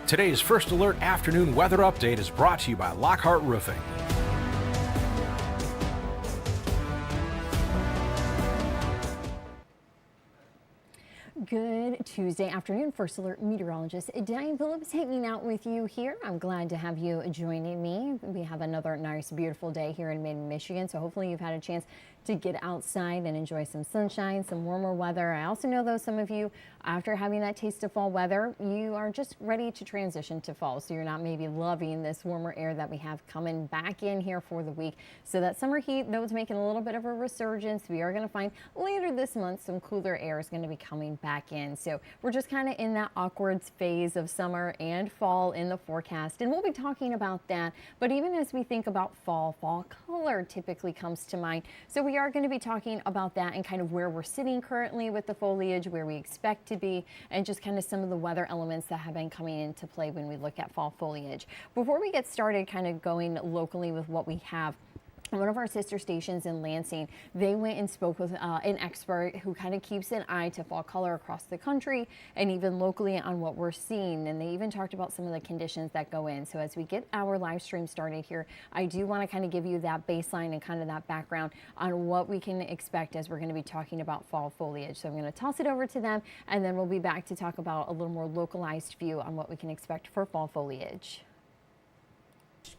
Today's First Alert afternoon weather update is brought to you by Lockhart Roofing. Good Tuesday afternoon, First Alert meteorologist Diane Phillips hanging out with you here. I'm glad to have you joining me. We have another nice, beautiful day here in mid-Michigan, so hopefully you've had a chance to get outside and enjoy some sunshine, some warmer weather. I also know, though, some of you, after having that taste of fall weather, you are just ready to transition to fall, so you're not maybe loving this warmer air that we have coming back in here for the week. So that summer heat, though, is making a little bit of a resurgence. We are going to find later this month some cooler air is going to be coming back in. So we're just kind of in that awkward phase of summer and fall in the forecast, and we'll be talking about that. But even as we think about fall color typically comes to mind. So we are going to be talking about that and kind of where we're sitting currently with the foliage, where we expect to be, and just kind of some of the weather elements that have been coming into play when we look at fall foliage. Before we get started kind of going locally with what we have, one of our sister stations in Lansing, they went and spoke with an expert who kind of keeps an eye to fall color across the country and even locally on what we're seeing. And they even talked about some of the conditions that go in. So as we get our live stream started here, I do want to kind of give you that baseline and kind of that background on what we can expect as we're going to be talking about fall foliage. So I'm going to toss it over to them, and then we'll be back to talk about a little more localized view on what we can expect for fall foliage.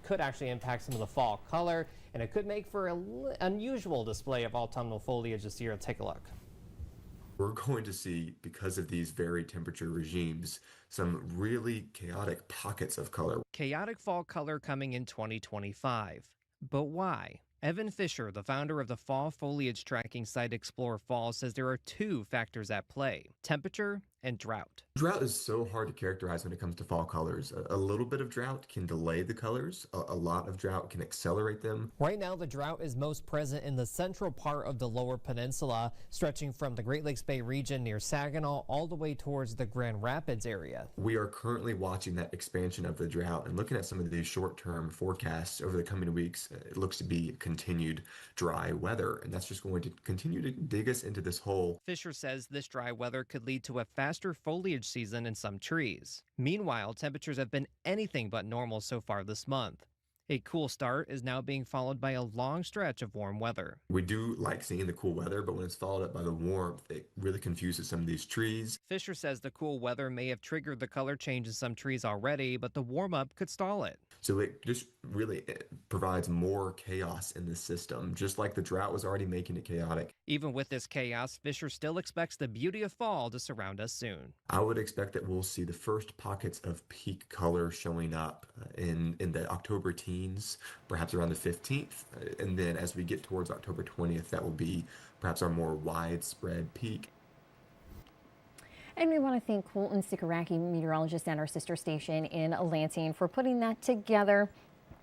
Could actually impact some of the fall color, and it could make for an unusual display of autumnal foliage this year. Take a look. We're going to see, because of these varied temperature regimes, some really chaotic pockets of color. Chaotic fall color coming in 2025. But why? Evan Fisher, the founder of the fall foliage tracking site Explore Fall, says there are two factors at play: temperature and drought. Drought is so hard to characterize when it comes to fall colors. A little bit of drought can delay the colors. A lot of drought can accelerate them. Right now, the drought is most present in the central part of the Lower Peninsula, stretching from the Great Lakes Bay region near Saginaw all the way towards the Grand Rapids area. We are currently watching that expansion of the drought and looking at some of these short-term forecasts over the coming weeks. It looks to be continued dry weather, and that's just going to continue to dig us into this hole. Fisher says this dry weather could lead to a faster foliage season in some trees. Meanwhile, temperatures have been anything but normal so far this month. A cool start is now being followed by a long stretch of warm weather. We do like seeing the cool weather, but when it's followed up by the warmth, it really confuses some of these trees. Fisher says the cool weather may have triggered the color change in some trees already, but the warm-up could stall it. So it just really provides more chaos in the system, just like the drought was already making it chaotic. Even with this chaos, Fisher still expects the beauty of fall to surround us soon. I would expect that we'll see the first pockets of peak color showing up in the October teens, perhaps around the 15th. And then as we get towards October 20th, that will be perhaps our more widespread peak. And we want to thank Colton Sikoraki, meteorologist at our sister station in Lansing, for putting that together.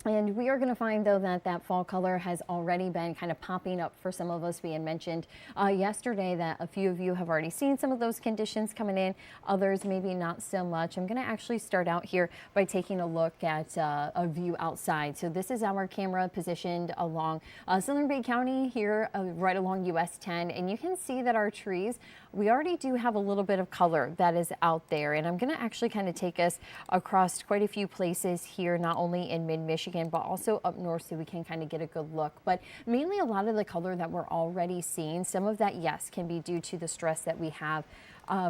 And we are going to find, though, that that fall color has already been kind of popping up for some of us. We had mentioned yesterday that a few of you have already seen some of those conditions coming in. Others maybe not so much. I'm going to actually start out here by taking a look at a view outside. So this is our camera positioned along Southern Bay County here, right along US 10. And you can see that our trees, we already do have a little bit of color that is out there. And I'm going to actually kind of take us across quite a few places here, not only in mid-Michigan, but also up north, so we can kind of get a good look. But mainly a lot of the color that we're already seeing, some of that, yes, can be due to the stress that we have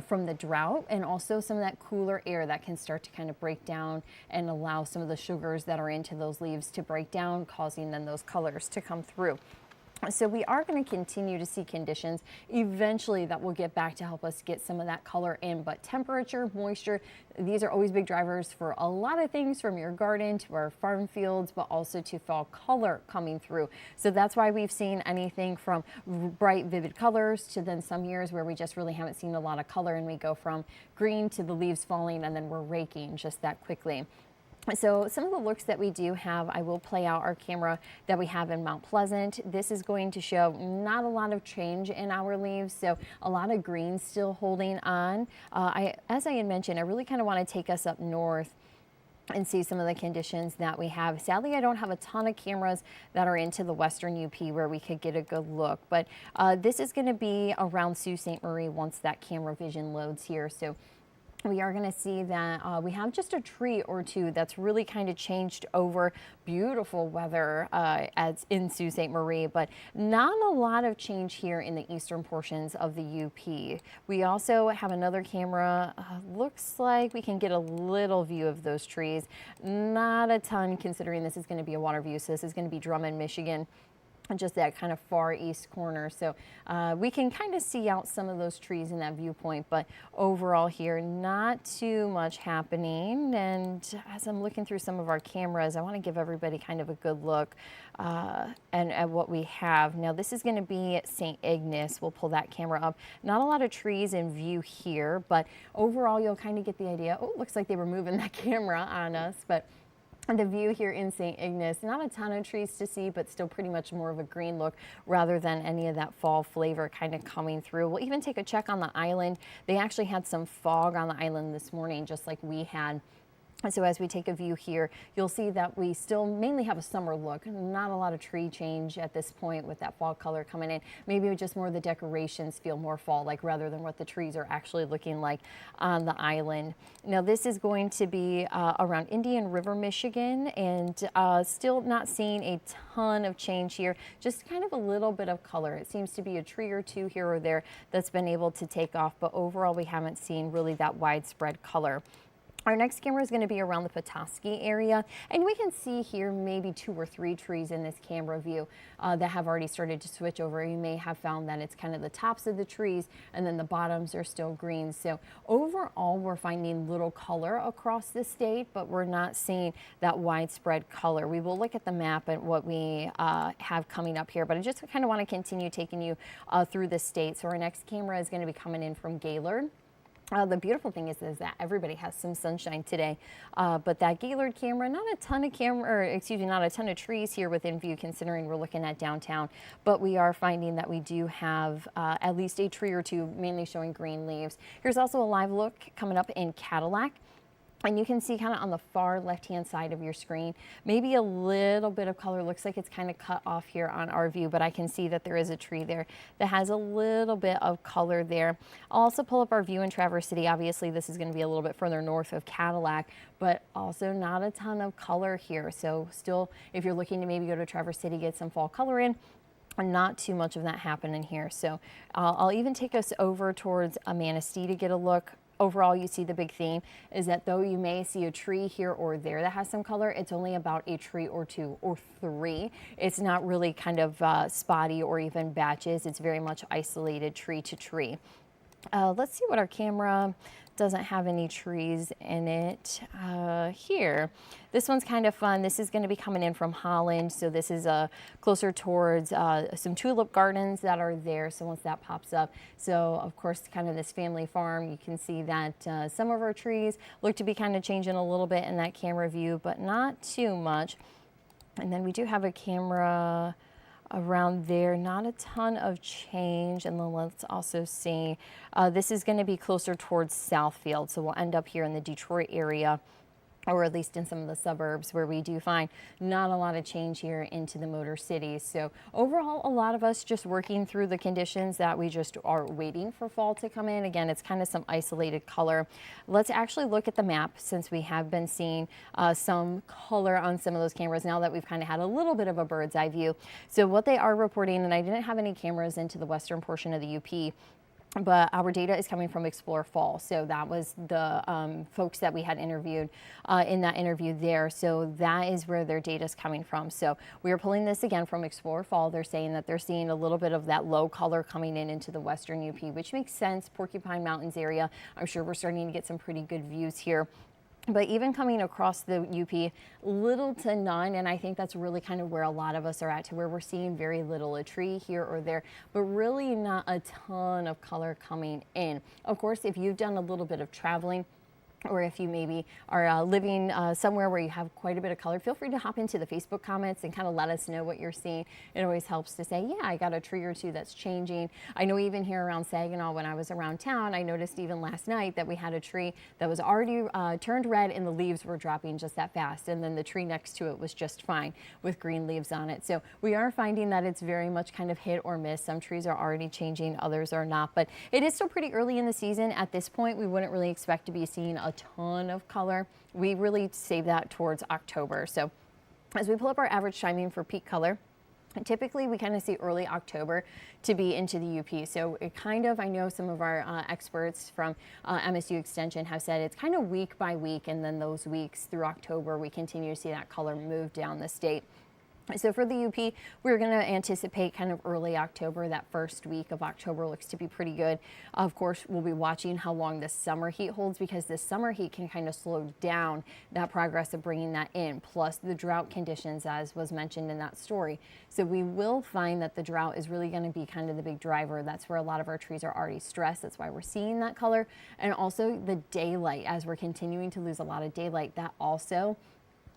from the drought, and also some of that cooler air that can start to kind of break down and allow some of the sugars that are into those leaves to break down, causing then those colors to come through. So we are going to continue to see conditions eventually that will get back to help us get some of that color in. But temperature, moisture, these are always big drivers for a lot of things, from your garden to our farm fields, but also to fall color coming through. So that's why we've seen anything from bright, vivid colors to then some years where we just really haven't seen a lot of color, and we go from green to the leaves falling, and then we're raking just that quickly. So some of the looks that we do have, I will play out our camera that we have in Mount Pleasant. This is going to show not a lot of change in our leaves, so a lot of green still holding on. As I had mentioned, I really kind of want to take us up north and see some of the conditions that we have. Sadly, I don't have a ton of cameras that are into the western UP where we could get a good look, but this is going to be around Sault Ste. Marie once that camera vision loads here. So we are going to see that we have just a tree or two that's really kind of changed over. Beautiful weather as in Sault Ste. Marie, but not a lot of change here in the eastern portions of the UP. We also have another camera. Looks like we can get a little view of those trees. Not a ton, considering this is going to be a water view. So this is going to be Drummond, Michigan, just that kind of far east corner. So we can kind of see out some of those trees in that viewpoint, but overall here, not too much happening. And as I'm looking through some of our cameras, I want to give everybody kind of a good look and at what we have. Now this is going to be St. Ignace. We'll pull that camera up. Not a lot of trees in view here, but overall you'll kind of get the idea. Oh, looks like they were moving that camera on us, but the view here in St. Ignace, not a ton of trees to see, but still pretty much more of a green look rather than any of that fall flavor kind of coming through. We'll even take a check on the island. They actually had some fog on the island this morning, just like we had. So as we take a view here, you'll see that we still mainly have a summer look. Not a lot of tree change at this point with that fall color coming in. Maybe just more of the decorations feel more fall-like rather than what the trees are actually looking like on the island. Now this is going to be around Indian River, Michigan, and still not seeing a ton of change here. Just kind of a little bit of color. It seems to be a tree or two here or there that's been able to take off, but overall we haven't seen really that widespread color. Our next camera is going to be around the Petoskey area, and we can see here maybe 2 or 3 trees in this camera view that have already started to switch over. You may have found that it's kind of the tops of the trees and then the bottoms are still green. So overall, we're finding little color across the state, but we're not seeing that widespread color. We will look at the map and what we have coming up here, but I just kind of want to continue taking you through the state. So our next camera is going to be coming in from Gaylord. The beautiful thing is that everybody has some sunshine today, but that Gaylord camera, not a ton of trees here within view, considering we're looking at downtown, but we are finding that we do have at least a tree or two, mainly showing green leaves. Here's also a live look coming up in Cadillac. And you can see kind of on the far left-hand side of your screen, maybe a little bit of color. Looks like it's kind of cut off here on our view, but I can see that there is a tree there that has a little bit of color there. I'll also pull up our view in Traverse City. Obviously, this is going to be a little bit further north of Cadillac, but also not a ton of color here. So still, if you're looking to maybe go to Traverse City, get some fall color in, not too much of that happening here. So I'll even take us over towards Manistee to get a look. Overall, you see the big theme is that though you may see a tree here or there that has some color, it's only about a tree or 2 or 3. It's not really kind of spotty or even batches. It's very much isolated tree to tree. Let's see what our camera doesn't have any trees in it here. This one's kind of fun. This is going to be coming in from Holland. So this is closer towards some tulip gardens that are there. So once that pops up, so of course, kind of this family farm, you can see that some of our trees look to be kind of changing a little bit in that camera view, but not too much. And then we do have a camera around there, not a ton of change. And then let's also see, this is going to be closer towards Southfield, so we'll end up here in the Detroit area, or at least in some of the suburbs where we do find not a lot of change here into the Motor Cities. So overall, a lot of us just working through the conditions that we just are waiting for fall to come in. Again, it's kind of some isolated color. Let's actually look at the map, since we have been seeing some color on some of those cameras now that we've kind of had a little bit of a bird's eye view. So what they are reporting, and I didn't have any cameras into the western portion of the UP, but our data is coming from Explore Fall. So that was the folks that we had interviewed in that interview there. So that is where their data is coming from. So we are pulling this again from Explore Fall. They're saying that they're seeing a little bit of that low color coming in into the western UP, which makes sense. Porcupine Mountains area, I'm sure we're starting to get some pretty good views here. But even coming across the UP, little to none, and I think that's really kind of where a lot of us are at, to where we're seeing very little, a tree here or there, but really not a ton of color coming in. Of course, if you've done a little bit of traveling, or if you maybe are living somewhere where you have quite a bit of color, feel free to hop into the Facebook comments and kind of let us know what you're seeing. It always helps to say, yeah, I got a tree or two that's changing. I know even here around Saginaw, when I was around town, I noticed even last night that we had a tree that was already turned red and the leaves were dropping just that fast. And then the tree next to it was just fine with green leaves on it. So we are finding that it's very much kind of hit or miss. Some trees are already changing, others are not. But it is still pretty early in the season. At this point, we wouldn't really expect to be seeing a ton of color. We really save that towards October. So as we pull up our average timing for peak color, typically we kind of see early October to be into the UP. So it kind of, I know some of our experts from MSU Extension have said it's kind of week by week, and then those weeks through October we continue to see that color move down the state. So for the UP, we're going to anticipate kind of early October. That first week of October looks to be pretty good. Of course, we'll be watching how long the summer heat holds, because this summer heat can kind of slow down that progress of bringing that in, plus the drought conditions, as was mentioned in that story. So we will find that the drought is really going to be kind of the big driver. That's where a lot of our trees are already stressed. That's why we're seeing that color. And also the daylight, as we're continuing to lose a lot of daylight, that also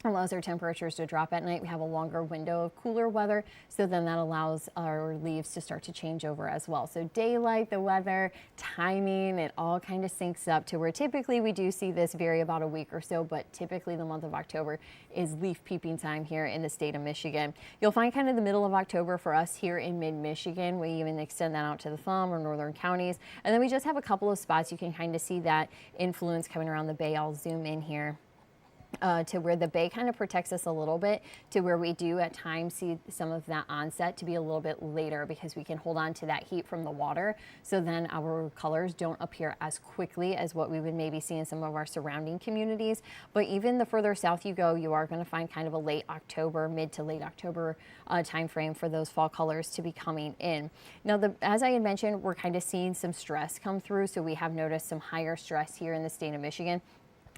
allows our temperatures to drop at night. We have a longer window of cooler weather, so then that allows our leaves to start to change over as well. So daylight, the weather, timing, it all kind of syncs up to where typically we do see this vary about a week or so, but typically the month of October is leaf peeping time here in the state of Michigan. You'll find kind of the middle of October for us here in mid-Michigan. We even extend that out to the thumb or northern counties. And then we just have a couple of spots you can kind of see that influence coming around the bay. I'll zoom in here. To where the bay kind of protects us a little bit, to where we do at times see some of that onset to be a little bit later, because we can hold on to that heat from the water, so then our colors don't appear as quickly as what we would maybe see in some of our surrounding communities. But even the further south you go, you are going to find kind of a late October, mid to late October time frame for those fall colors to be coming in. Now, as I had mentioned, we're kind of seeing some stress come through, so we have noticed some higher stress here in the state of Michigan.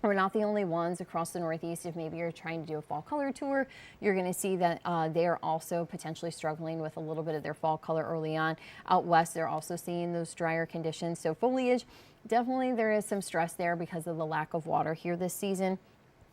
We're not the only ones across the Northeast. If maybe you're trying to do a fall color tour, you're going to see that they are also potentially struggling with a little bit of their fall color early on. Out west, they're also seeing those drier conditions. So foliage, definitely there is some stress there because of the lack of water here this season.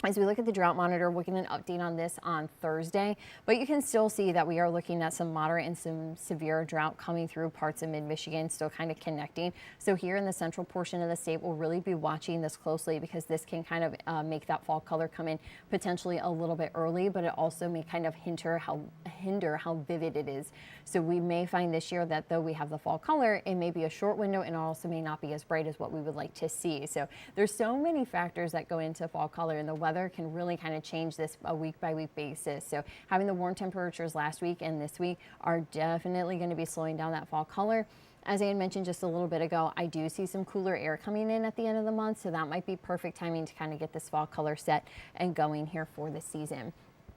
As we look at the drought monitor, we'll get an update on this on Thursday, but you can still see that we are looking at some moderate and some severe drought coming through parts of mid-Michigan, still kind of connecting. So here in the central portion of the state, we'll really be watching this closely, because this can kind of make that fall color come in potentially a little bit early, but it also may kind of hinder how vivid it is. So we may find this year that though we have the fall color, it may be a short window, and it also may not be as bright as what we would like to see. So there's so many factors that go into fall color, and the weather can really kind of change this a week by week basis. So having the warm temperatures last week and this week are definitely going to be slowing down that fall color. As I had mentioned just a little bit ago, I do see some cooler air coming in at the end of the month, so that might be perfect timing to kind of get this fall color set and going here for the season.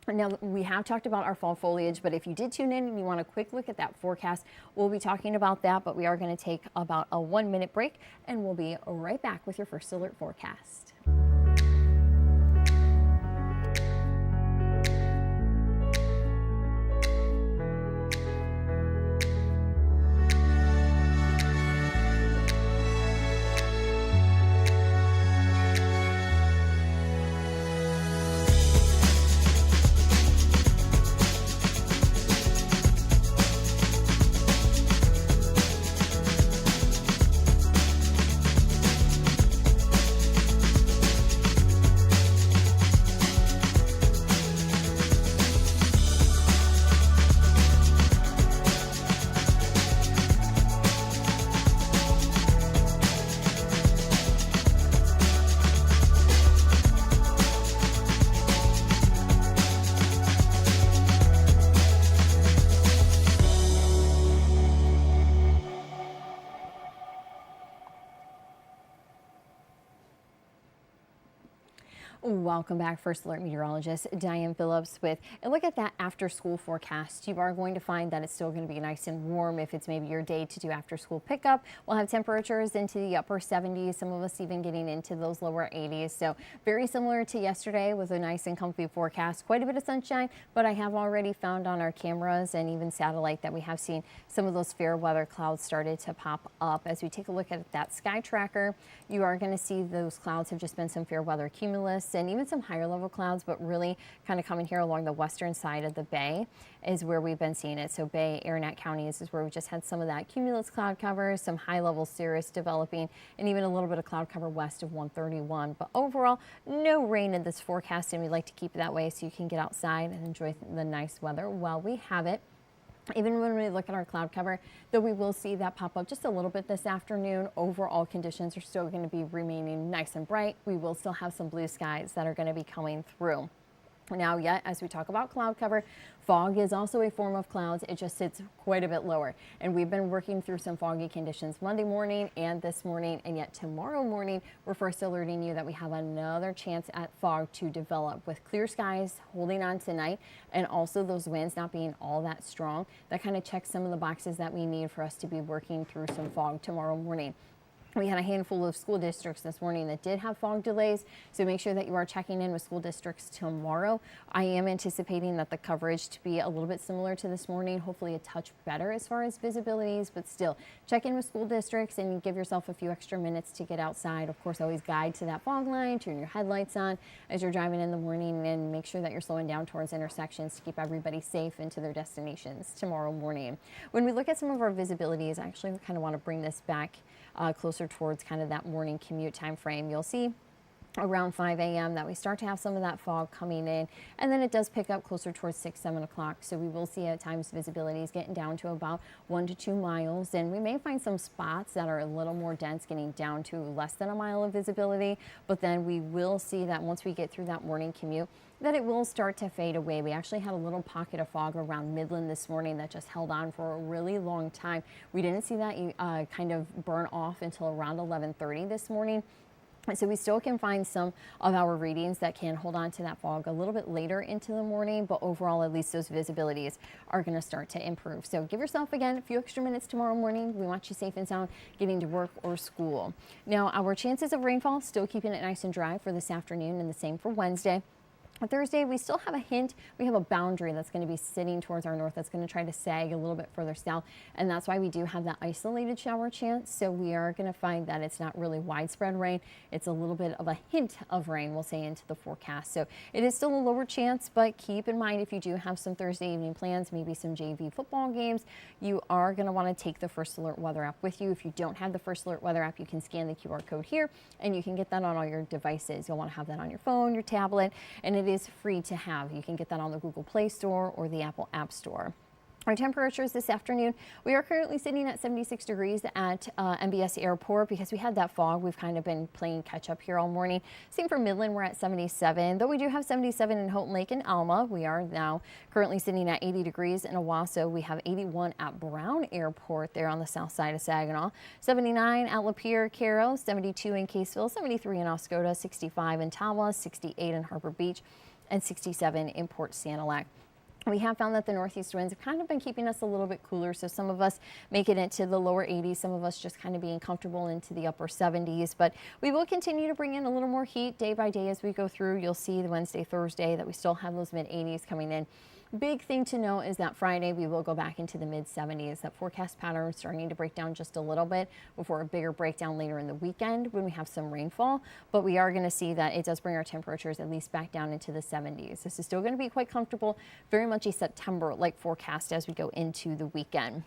Now, we have talked about our fall foliage, but if you did tune in and you want a quick look at that forecast, we'll be talking about that, but we are going to take about a 1-minute break, and we'll be right back with your first alert forecast. Welcome back, First Alert Meteorologist Diane Phillips with a look at that after school forecast. You are going to find that it's still going to be nice and warm if it's maybe your day to do after school pickup. We'll have temperatures into the upper 70s, some of us even getting into those lower 80s. So very similar to yesterday with a nice and comfy forecast. Quite a bit of sunshine, but I have already found on our cameras and even satellite that we have seen some of those fair weather clouds started to pop up. As we take a look at that sky tracker, you are going to see those clouds have just been some fair weather cumulus and even some higher level clouds, but really kind of coming here along the western side of the bay is where we've been seeing it. So Bay, Arnett counties is where we just had some of that cumulus cloud cover, some high level cirrus developing, and even a little bit of cloud cover west of 131. But overall, no rain in this forecast, and we like to keep it that way so you can get outside and enjoy the nice weather while we have it. Even when we look at our cloud cover, though we will see that pop up just a little bit this afternoon, overall conditions are still going to be remaining nice and bright. We will still have some blue skies that are going to be coming through. Now, yet, as we talk about cloud cover, fog is also a form of clouds. It just sits quite a bit lower. And we've been working through some foggy conditions Monday morning and this morning. And yet tomorrow morning, we're first alerting you that we have another chance at fog to develop with clear skies holding on tonight. And also those winds not being all that strong. That kind of checks some of the boxes that we need for us to be working through some fog tomorrow morning. We had a handful of school districts this morning that did have fog delays, so make sure that you are checking in with school districts tomorrow. I am anticipating that the coverage to be a little bit similar to this morning, hopefully a touch better as far as visibilities, but still check in with school districts and give yourself a few extra minutes to get outside. Of course, always guide to that fog line, turn your headlights on as you're driving in the morning, and make sure that you're slowing down towards intersections to keep everybody safe into their destinations tomorrow morning. When we look at some of our visibilities, I actually kind of want to bring this back closer towards kind of that morning commute time frame. You'll see around 5 a.m. that we start to have some of that fog coming in, and then it does pick up closer towards 6, 7 o'clock. So we will see at times visibilities getting down to about 1 to 2 miles, and we may find some spots that are a little more dense getting down to less than a mile of visibility, but then we will see that once we get through that morning commute, that it will start to fade away. We actually had a little pocket of fog around Midland this morning that just held on for a really long time. We didn't see that kind of burn off until around 11:30 this morning. So we still can find some of our readings that can hold on to that fog a little bit later into the morning, but overall, at least those visibilities are going to start to improve. So give yourself, again, a few extra minutes tomorrow morning. We want you safe and sound getting to work or school. Now, our chances of rainfall, still keeping it nice and dry for this afternoon, and the same for Wednesday. On Thursday, we still have a hint. We have a boundary that's going to be sitting towards our north that's going to try to sag a little bit further south, and that's why we do have that isolated shower chance. So we are going to find that it's not really widespread rain. It's a little bit of a hint of rain, we'll say, into the forecast. So it is still a lower chance, but keep in mind if you do have some Thursday evening plans, maybe some JV football games, you are going to want to take the First Alert Weather app with you. If you don't have the First Alert Weather app, you can scan the QR code here, and you can get that on all your devices. You'll want to have that on your phone, your tablet, and it is free to have. You can get that on the Google Play Store or the Apple App Store. Our temperatures this afternoon, we are currently sitting at 76 degrees at MBS Airport because we had that fog. We've kind of been playing catch up here all morning. Same for Midland, we're at 77, though we do have 77 in Houghton Lake and Alma. We are now currently sitting at 80 degrees in Owasso. We have 81 at Brown Airport there on the south side of Saginaw, 79 at Lapeer, Caro, 72 in Caseville, 73 in Oscoda, 65 in Tawa, 68 in Harbor Beach, and 67 in Port Sanilac. We have found that the northeast winds have kind of been keeping us a little bit cooler, so some of us make it into the lower 80s, some of us just kind of being comfortable into the upper 70s, but we will continue to bring in a little more heat day by day as we go through. You'll see the Wednesday, Thursday that we still have those mid 80s coming in. Big thing to know is that Friday we will go back into the mid 70s. That forecast pattern is starting to break down just a little bit before a bigger breakdown later in the weekend when we have some rainfall. But we are going to see that it does bring our temperatures at least back down into the 70s. This is still going to be quite comfortable, very much a September-like forecast as we go into the weekend.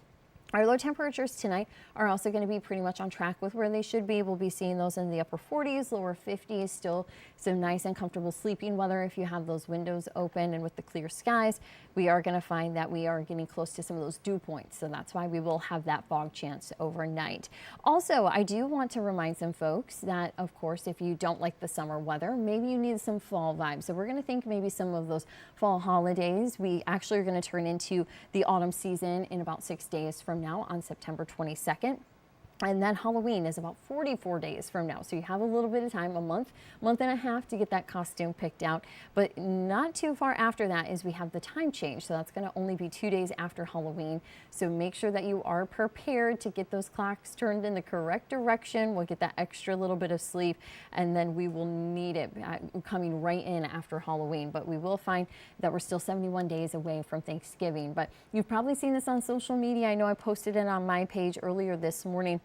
Our low temperatures tonight are also going to be pretty much on track with where they should be. We'll be seeing those in the upper 40s, lower 50s, still some nice and comfortable sleeping weather if you have those windows open, and with the clear skies, we are going to find that we are getting close to some of those dew points. So that's why we will have that fog chance overnight. Also, I do want to remind some folks that, of course, if you don't like the summer weather, maybe you need some fall vibes. So we're going to think maybe some of those fall holidays. We actually are going to turn into the autumn season in about 6 days from now on September 22nd. And then Halloween is about 44 days from now. So you have a little bit of time, a month and a half to get that costume picked out. But not too far after that is we have the time change. So that's going to only be 2 days after Halloween. So make sure that you are prepared to get those clocks turned in the correct direction. We'll get that extra little bit of sleep, and then we will need it coming right in after Halloween. But we will find that we're still 71 days away from Thanksgiving. But you've probably seen this on social media. I know I posted it on my page earlier this morning.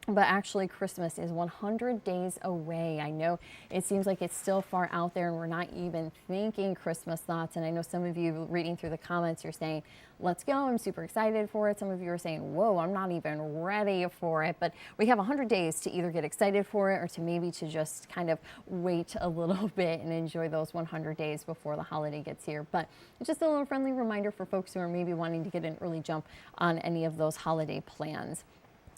But actually, Christmas is 100 days away. I know it seems like it's still far out there and we're not even thinking Christmas thoughts. And I know some of you reading through the comments, you're saying, let's go, I'm super excited for it. Some of you are saying, whoa, I'm not even ready for it. But we have 100 days to either get excited for it or to maybe to just kind of wait a little bit and enjoy those 100 days before the holiday gets here. But just a little friendly reminder for folks who are maybe wanting to get an early jump on any of those holiday plans.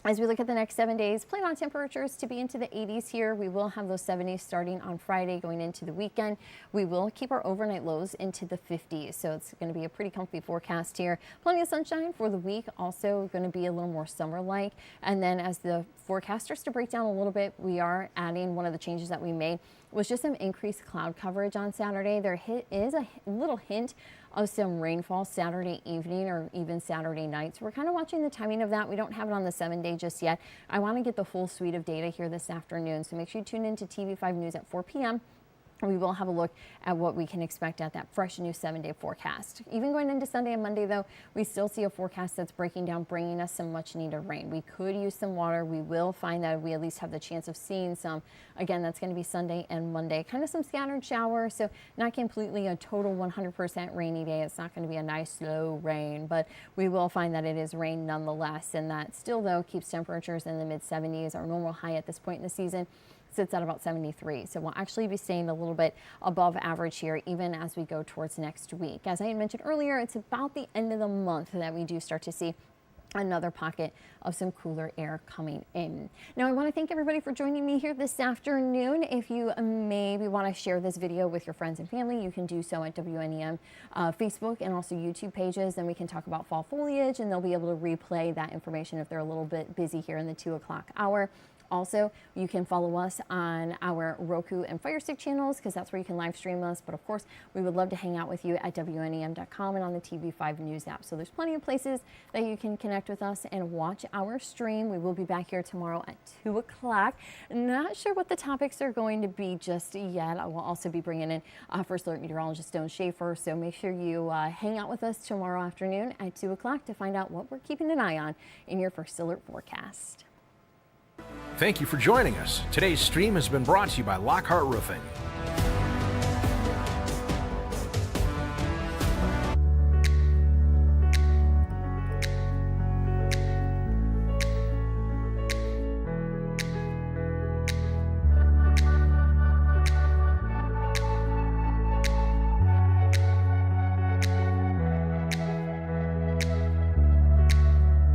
As we look at the next 7 days, plan on temperatures to be into the 80s here. We will have those 70s starting on Friday going into the weekend. We will keep our overnight lows into the 50s, so it's going to be a pretty comfy forecast here. Plenty of sunshine for the week, also going to be a little more summer-like. And then as the forecast starts to break down a little bit, we are adding one of the changes that we made was just some increased cloud coverage on Saturday. There is a little hint of some rainfall Saturday evening or even Saturday night. So we're kind of watching the timing of that. We don't have it on the 7-day just yet. I want to get the full suite of data here this afternoon. So make sure you tune into TV5 News at 4 p.m. We will have a look at what we can expect at that fresh new 7-day forecast. Even going into Sunday and Monday, though, we still see a forecast that's breaking down, bringing us some much needed rain. We could use some water. We will find that we at least have the chance of seeing some. Again, that's going to be Sunday and Monday. Kind of some scattered showers, so not completely a total 100% rainy day. It's not going to be a nice slow rain, but we will find that it is rain nonetheless. And that still, though, keeps temperatures in the mid-70s. Our normal high at this point in the season sits at about 73. So we'll actually be staying a little bit above average here even as we go towards next week. As I had mentioned earlier, it's about the end of the month that we do start to see another pocket of some cooler air coming in. Now, I want to thank everybody for joining me here this afternoon. If you maybe want to share this video with your friends and family, you can do so at WNEM Facebook and also YouTube pages. Then we can talk about fall foliage and they'll be able to replay that information if they're a little bit busy here in the 2 o'clock hour. Also, you can follow us on our Roku and Fire Stick channels because that's where you can live stream us. But of course, we would love to hang out with you at WNEM.com and on the TV5 News app. So there's plenty of places that you can connect with us and watch our stream. We will be back here tomorrow at 2 o'clock. Not sure what the topics are going to be just yet. I will also be bringing in First Alert Meteorologist Stone Schaefer. So make sure you hang out with us tomorrow afternoon at 2 o'clock to find out what we're keeping an eye on in your First Alert forecast. Thank you for joining us. Today's stream has been brought to you by Lockhart Roofing.